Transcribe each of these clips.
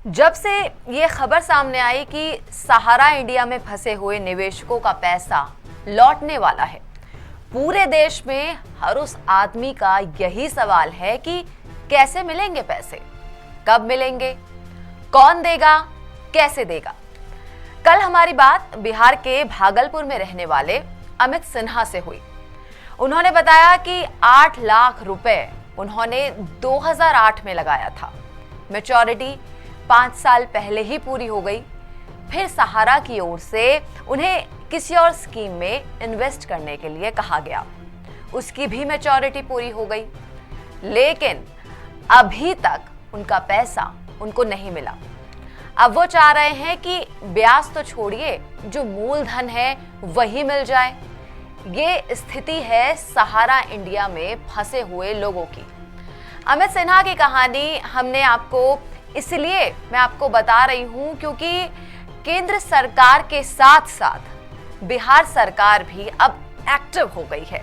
जब से ये खबर सामने आई कि सहारा इंडिया में फंसे हुए निवेशकों का पैसा लौटने वाला है, पूरे देश में हर उस आदमी का यही सवाल है कि कैसे मिलेंगे पैसे, कब मिलेंगे, कौन देगा, कैसे देगा। कल हमारी बात बिहार के भागलपुर में रहने वाले अमित सिन्हा से हुई। उन्होंने बताया कि 8 लाख रुपए उन्होंने 2008 में लगाया था। मैच्योरिटी 5 साल पहले ही पूरी हो गई। फिर सहारा की ओर से उन्हें किसी और स्कीम में इन्वेस्ट करने के लिए कहा गया। उसकी भी मैच्योरिटी पूरी हो गई, लेकिन अभी तक उनका पैसा उनको नहीं मिला। अब वो चाह रहे हैं कि ब्याज तो छोड़िए, जो मूलधन है वही मिल जाए। ये स्थिति है सहारा इंडिया में फंसे हुए लोगों की। अमित सिन्हा की कहानी हमने मैं आपको बता रही हूं क्योंकि केंद्र सरकार के साथ साथ बिहार सरकार भी अब एक्टिव हो गई है।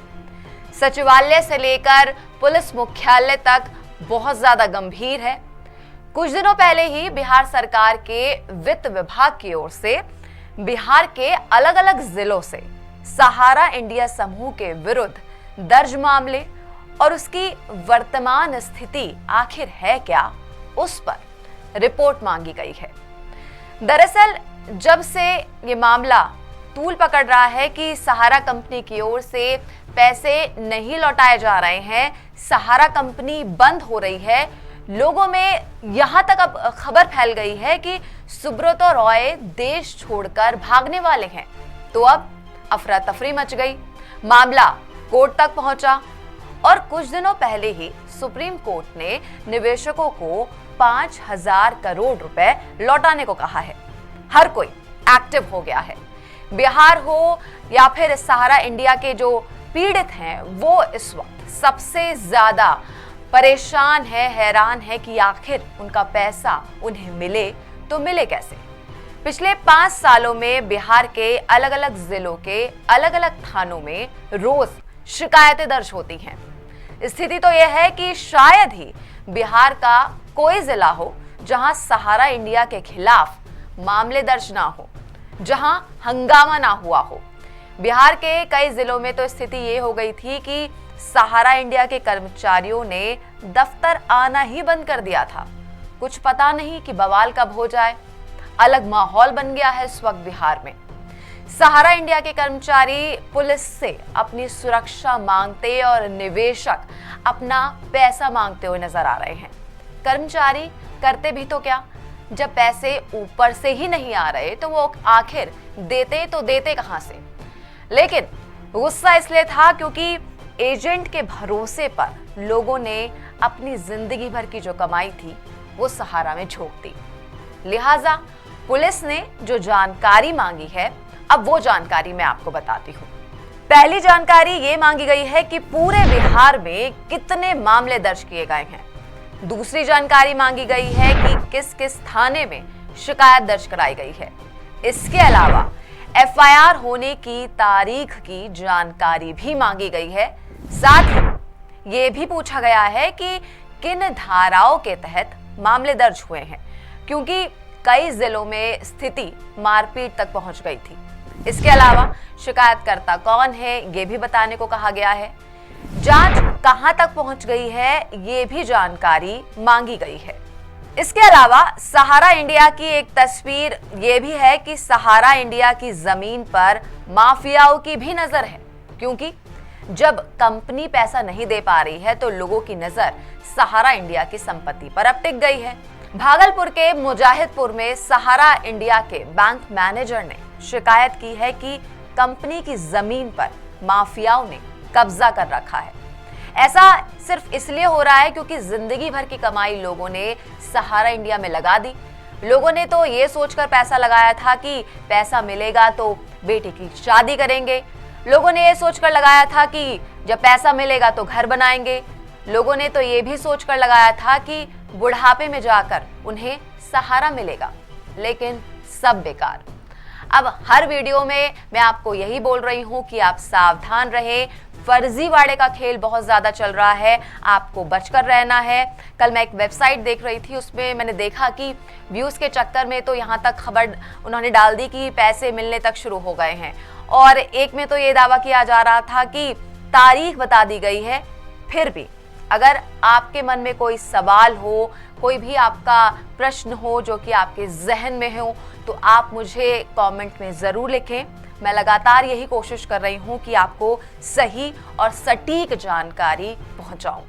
सचिवालय से लेकर पुलिस मुख्यालय तक बहुत ज्यादा गंभीर है। कुछ दिनों पहले ही बिहार सरकार के वित्त विभाग की ओर से बिहार के अलग अलग जिलों से सहारा इंडिया समूह के विरुद्ध दर्ज मामले और उसकी वर्तमान स्थिति आखिर है क्या, उस पर रिपोर्ट मांगी गई है। दरअसल जब से ये मामला तूल पकड़ रहा है कि सहारा कंपनी की ओर से पैसे नहीं लौटाए जा रहे हैं, सहारा कंपनी बंद हो रही है, लोगों में यहां तक अब खबर फैल गई है कि सुब्रतो रॉय देश छोड़कर भागने वाले हैं। तो अब अफरा तफरी मच गई, मामला कोर्ट तक पहुंचा और कुछ दिनों पहले ही सुप्रीम कोर्ट ने निवेशकों को 5,000 करोड़ रुपए लौटाने को कहा है। हर कोई एक्टिव हो गया है। बिहार हो या फिर सहारा इंडिया के जो पीड़ित हैं, वो इस वक्त सबसे ज्यादा परेशान है, हैरान है कि आखिर उनका पैसा उन्हें मिले तो मिले कैसे। पिछले 5 सालों में बिहार के अलग अलग जिलों के अलग अलग थानों में रोज शिकायतें दर्ज होती हैं। स्थिति तो यह है कि शायद ही बिहार का कोई जिला हो जहां सहारा इंडिया के खिलाफ मामले दर्ज ना हो, जहां हंगामा ना हुआ हो। बिहार के कई जिलों में तो स्थिति ये हो गई थी कि सहारा इंडिया के कर्मचारियों ने दफ्तर आना ही बंद कर दिया था। कुछ पता नहीं कि बवाल कब हो जाए। अलग माहौल बन गया है इस वक्त बिहार में। सहारा इंडिया के कर्मचारी पुलिस से अपनी सुरक्षा मांगते और निवेशक अपना पैसा मांगते हुए नजर आ रहे हैं। कर्मचारी करते भी तो क्या, जब पैसे ऊपर से ही नहीं आ रहे तो वो आखिर देते कहां से। लेकिन गुस्सा इसलिए था क्योंकि एजेंट के भरोसे पर लोगों ने अपनी जिंदगी भर की जो कमाई थी वो सहारा में झोंक दी। लिहाजा पुलिस ने जो जानकारी मांगी है, अब वो जानकारी मैं आपको बताती हूँ। पहली जानकारी ये मांगी गई है कि पूरे बिहार में कितने मामले दर्ज किए गए हैं। दूसरी जानकारी मांगी गई है कि किस किस थाने में शिकायत दर्ज कराई गई है। इसके अलावा एफआईआर होने की तारीख की जानकारी भी मांगी गई है। साथ ही ये भी पूछा गया है कि किन धाराओं के तहत मामले दर्ज हुए हैं, क्योंकि कई जिलों में स्थिति मारपीट तक पहुंच गई थी। इसके अलावा शिकायतकर्ता कौन है ये भी बताने को कहा गया है। जांच कहां तक पहुंच गई है ये भी जानकारी मांगी गई है। इसके अलावा सहारा इंडिया की एक तस्वीर ये भी है कि सहारा इंडिया की जमीन पर माफियाओं की भी नजर है, क्योंकि जब कंपनी पैसा नहीं दे पा रही है तो लोगों की नजर सहारा इंडिया की संपत्ति पर अब टिक गई है। भागलपुर के मुजाहिदपुर में सहारा इंडिया के बैंक मैनेजर ने शिकायत की है कि कंपनी की जमीन पर माफियाओं ने कब्जा कर रखा है। ऐसा सिर्फ इसलिए हो रहा है क्योंकि जिंदगी भर की कमाई लोगों ने सहारा इंडिया में लगा दी। लोगों ने तो ये सोचकर पैसा लगाया था कि पैसा मिलेगा तो बेटी की शादी करेंगे। लोगों ने ये सोचकर लगाया था कि जब पैसा मिलेगा तो घर बनाएंगे। लोगों ने तो ये भी सोचकर लगाया था कि बुढ़ापे में जाकर उन्हें सहारा मिलेगा, लेकिन सब बेकार। अब हर वीडियो में मैं आपको यही बोल रही हूं कि आप सावधान रहें, फर्जीवाड़े का खेल बहुत ज़्यादा चल रहा है, आपको बचकर रहना है। कल मैं एक वेबसाइट देख रही थी, उसमें मैंने देखा कि व्यूज़ के चक्कर में तो यहाँ तक खबर उन्होंने डाल दी कि पैसे मिलने तक शुरू हो गए हैं, और एक में तो ये दावा किया जा रहा था कि तारीख बता दी गई है। फिर भी अगर आपके मन में कोई सवाल हो, कोई भी आपका प्रश्न हो जो कि आपके जहन में हो, तो आप मुझे कमेंट में ज़रूर लिखें। मैं लगातार यही कोशिश कर रही हूँ कि आपको सही और सटीक जानकारी पहुँचाऊँ।